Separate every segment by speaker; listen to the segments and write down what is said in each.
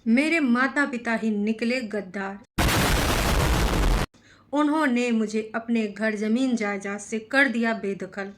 Speaker 1: मेरे माता पिता ही निकले गद्दार। उन्होंने मुझे अपने घर जमीन जायदाद से कर दिया बेदखल।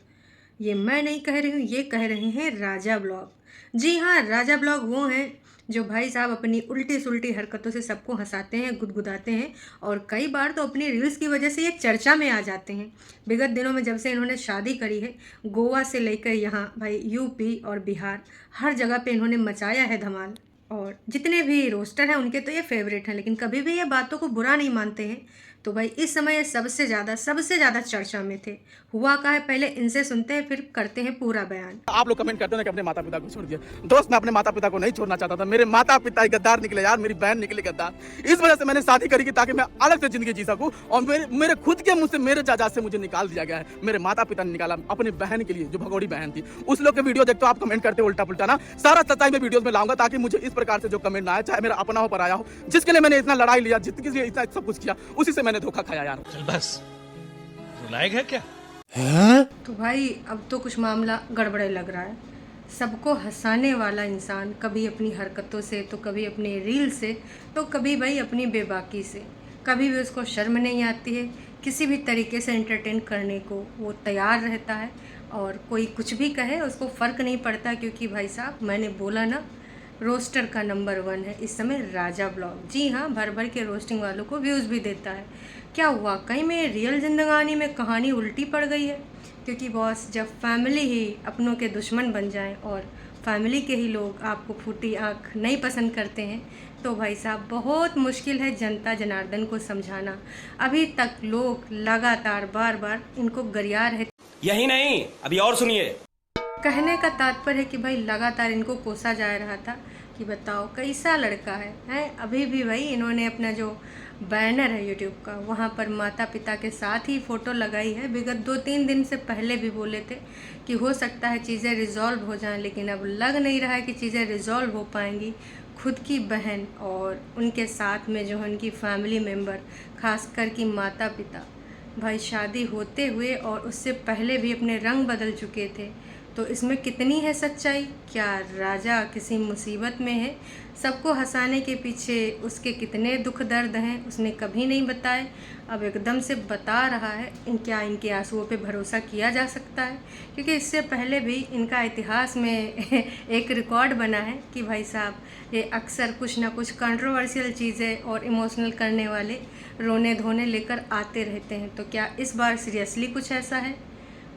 Speaker 1: ये मैं नहीं कह रही हूँ, ये कह रहे हैं राजा ब्लॉग। जी हाँ, राजा ब्लॉग वो हैं जो भाई साहब अपनी उल्टी सुल्टी हरकतों से सबको हंसाते हैं, गुदगुदाते हैं और कई बार तो अपनी रील्स की वजह से ये चर्चा में आ जाते हैं। विगत दिनों में जब से इन्होंने शादी करी है, गोवा से लेकर यहाँ भाई यूपी और बिहार हर जगह पे इन्होंने मचाया है धमाल। और जितने भी रोस्टर हैं उनके तो ये फेवरेट हैं, लेकिन कभी भी ये बातों को बुरा नहीं मानते हैं। तो भाई इस समय ये सबसे ज़्यादा चर्चा में थे। हुआ का है, पहले इनसे सुनते हैं, फिर करते हैं पूरा बयान।
Speaker 2: आप लोग कमेंट करते हो ना कि अपने माता पिता को छोड़ दिया। दोस्त, मैं अपने माता पिता को नहीं छोड़ना चाहता था। मेरे माता पिता ही गद्दार निकले यार, मेरी बहन निकली गद्दार। इस वजह से मैंने शादी करी कि ताकि मैं अलग से जिंदगी जी सकूं, और मेरे खुद के मुंह से, मेरे जायदाद से मुझे निकाल दिया गया है। मेरे माता पिता ने निकाला अपनी बहन के लिए, जो भगोड़ी बहन थी। उस लोग के वीडियो देखते हो आप, कमेंट करते हो उल्टा पुल्टा ना। सारा सच्चाई में वीडियोस में लाऊंगा ताकि मुझे इस प्रकार से जो कमेंट ना आए, चाहे मेरा अपना हो पराया हो, जिसके लिए मैंने इतना लड़ाई लिया, जिसके लिए इतना सब कुछ किया, उसी से मैंने धोखा खाया यार।
Speaker 3: चल बस, लायक है क्या?
Speaker 1: तो भाई अब तो कुछ मामला गड़बड़े लग रहा है। सबको हंसाने वाला इंसान कभी अपनी हरकतों से, तो कभी अपने रील से, तो कभी भाई अपनी बेबाकी से, कभी भी उसको शर्म नहीं आती है। किसी भी तरीके से एंटरटेन करने को वो तैयार रहता है और कोई कुछ भी कहे उसको फ़र्क नहीं पड़ता, क्योंकि भाई साहब मैंने बोला ना, रोस्टर का नंबर 1 है इस समय राजा ब्लॉग। जी हाँ, भर भर के रोस्टिंग वालों को व्यूज़ भी देता है। क्या वाकई में रियल जिंदगानी में कहानी उल्टी पड़ गई है? क्योंकि बॉस, जब फैमिली ही अपनों के दुश्मन बन जाएं और फैमिली के ही लोग आपको फूटी आँख नहीं पसंद करते हैं, तो भाई साहब बहुत मुश्किल है जनता जनार्दन को समझाना। अभी तक लोग लगातार बार बार इनको गरिया रहे।
Speaker 4: यही नहीं, अभी और सुनिए।
Speaker 1: कहने का तात्पर्य है कि भाई लगातार इनको कोसा जा रहा था कि बताओ कैसा लड़का है। अभी भी भाई इन्होंने अपना जो बैनर है यूट्यूब का, वहाँ पर माता पिता के साथ ही फ़ोटो लगाई है। विगत 2-3 दिन से पहले भी बोले थे कि हो सकता है चीज़ें रिजॉल्व हो जाएं, लेकिन अब लग नहीं रहा है कि चीज़ें रिजॉल्व हो पाएंगी। खुद की बहन और उनके साथ में जो है उनकी फैमिली मेम्बर, खासकर कि माता पिता, भाई शादी होते हुए और उससे पहले भी अपने रंग बदल चुके थे। तो इसमें कितनी है सच्चाई? क्या राजा किसी मुसीबत में है? सबको हंसाने के पीछे उसके कितने दुख दर्द हैं उसने कभी नहीं बताए, अब एकदम से बता रहा है। क्या इनके आंसुओं पे भरोसा किया जा सकता है? क्योंकि इससे पहले भी इनका इतिहास में एक रिकॉर्ड बना है कि भाई साहब ये अक्सर कुछ ना कुछ कंट्रोवर्शियल चीज़ें और इमोशनल करने वाले रोने धोने लेकर आते रहते हैं। तो क्या इस बार सीरियसली कुछ ऐसा है?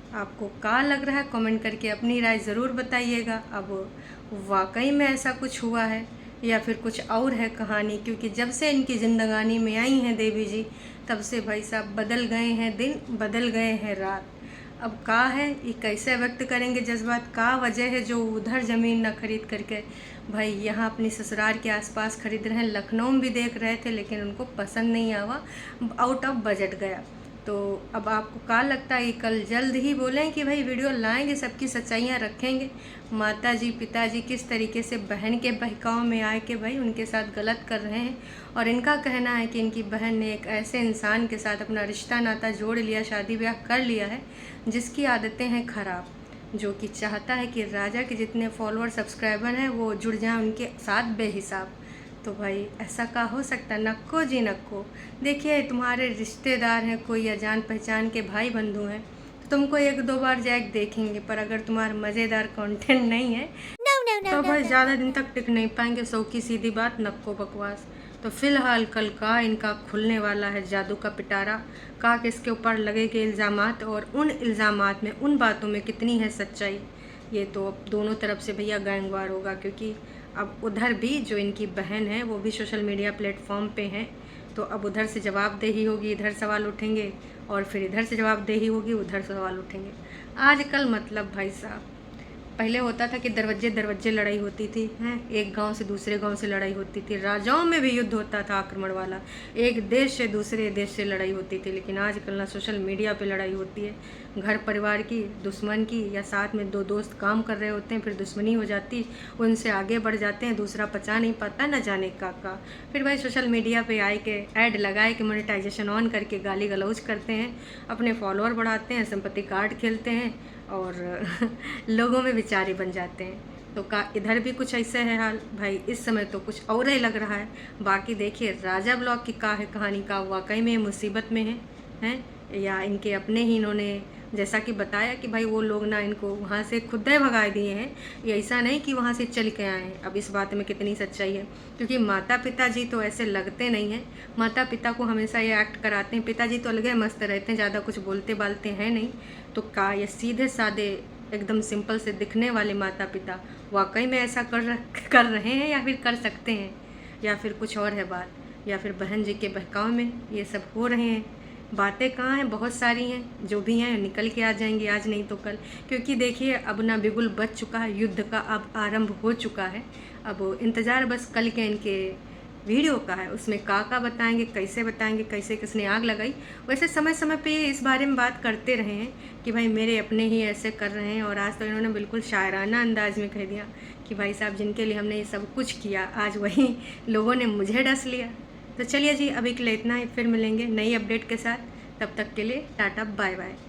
Speaker 1: आपको क्या लग रहा है? कमेंट करके अपनी राय ज़रूर बताइएगा। अब वाकई में ऐसा कुछ हुआ है या फिर कुछ और है कहानी? क्योंकि जब से इनकी ज़िंदगानी में आई हैं देवी जी, तब से भाई साहब बदल गए हैं दिन, बदल गए हैं रात। अब का है, ये कैसे व्यक्त करेंगे जज्बात? का वजह है जो उधर ज़मीन ना खरीद करके भाई यहाँ अपनी ससुराल के आसपास खरीद रहे हैं? लखनऊ में भी देख रहे थे लेकिन उनको पसंद नहीं आवा, आउट ऑफ बजट गया। तो अब आपको क्या लगता है कल जल्द ही बोलें कि भाई वीडियो लाएंगे, सबकी सच्चाइयाँ रखेंगे? माताजी पिताजी किस तरीके से बहन के बहकाव में आए कि भाई उनके साथ गलत कर रहे हैं, और इनका कहना है कि इनकी बहन ने एक ऐसे इंसान के साथ अपना रिश्ता नाता जोड़ लिया, शादी ब्याह कर लिया है, जिसकी आदतें हैं ख़राब, जो कि चाहता है कि राजा के जितने फॉलोअर सब्सक्राइबर हैं वो जुड़ जाएं उनके साथ बेहिसाब। तो भाई ऐसा का हो सकता? नक्को जी नक्को। देखिए, तुम्हारे रिश्तेदार हैं, कोई या जान पहचान के भाई बंधु हैं, तो तुमको 1-2 बार जैक देखेंगे, पर अगर तुम्हारा मज़ेदार कंटेंट नहीं है तो भाई ज़्यादा दिन तक टिक नहीं पाएंगे। सौ की सीधी बात, नक्को बकवास। तो फिलहाल कल का इनका खुलने वाला है जादू का पिटारा। का किसके ऊपर लगेंगे इल्ज़ामात, और उन इल्ज़ामात में, उन बातों में कितनी है सच्चाई, ये तो अब दोनों तरफ से भैया गैंगवार होगा। क्योंकि अब उधर भी जो इनकी बहन है वो भी सोशल मीडिया प्लेटफॉर्म पे हैं, तो अब उधर से जवाबदेही होगी, इधर सवाल उठेंगे, और फिर इधर से जवाबदेही होगी, उधर सवाल उठेंगे। आजकल मतलब भाई साहब, पहले होता था कि दरवाजे दरवाजे लड़ाई होती थी, हैं, एक गांव से दूसरे गांव से लड़ाई होती थी, राजाओं में भी युद्ध होता था आक्रमण वाला, एक देश से दूसरे देश से लड़ाई होती थी। लेकिन आजकल ना सोशल मीडिया पे लड़ाई होती है, घर परिवार की, दुश्मन की, या साथ में 2 दोस्त काम कर रहे होते हैं, फिर दुश्मनी हो जाती, उनसे आगे बढ़ जाते हैं, दूसरा पचा नहीं पाता, न जाने का। फिर भाई सोशल मीडिया पे आए के ऐड लगाए के मोनेटाइजेशन ऑन करके गाली गलौज करते हैं, अपने फॉलोअर बढ़ाते हैं, संपत्ति कार्ड खेलते हैं और लोगों में बेचारे बन जाते हैं। तो का इधर भी कुछ ऐसे है हाल भाई, इस समय तो कुछ और ही लग रहा है। बाकी देखिए राजा ब्लॉग की का है कहानी, का वाकई में मुसीबत में हैं या इनके अपने ही इन्होंने जैसा कि बताया कि भाई वो लोग ना इनको वहाँ से खुद ही भगा दिए हैं, ये ऐसा नहीं कि वहाँ से चल के आए हैं। अब इस बात में कितनी सच्चाई है, क्योंकि माता पिता जी तो ऐसे लगते नहीं हैं। माता पिता को हमेशा ये एक्ट कराते हैं, पिताजी तो अलग मस्त रहते हैं, ज़्यादा कुछ बोलते बालते हैं नहीं। तो का ये सीधे साधे एकदम सिंपल से दिखने वाले माता पिता वाकई में ऐसा कर रहे हैं या फिर कर सकते हैं, या फिर कुछ और है बात, या फिर बहन जी के बहकाव में ये सब हो रहे हैं। बातें कहाँ हैं, बहुत सारी हैं, जो भी हैं निकल के आ जाएंगी आज नहीं तो कल, क्योंकि देखिए अब ना बिगुल बच चुका है, युद्ध का अब आरंभ हो चुका है। अब इंतज़ार बस कल के इनके वीडियो का है, उसमें का बताएंगे, कैसे किसने आग लगाई। वैसे समय समय पे इस बारे में बात करते रहे हैं कि भाई मेरे अपने ही ऐसे कर रहे हैं, और आज तो इन्होंने बिल्कुल शायराना अंदाज में कह दिया कि भाई साहब जिनके लिए हमने ये सब कुछ किया, आज वही लोगों ने मुझे डस लिया। तो चलिए जी, अभी के लिए इतना ही, फिर मिलेंगे नई अपडेट के साथ। तब तक के लिए टाटा बाय बाय।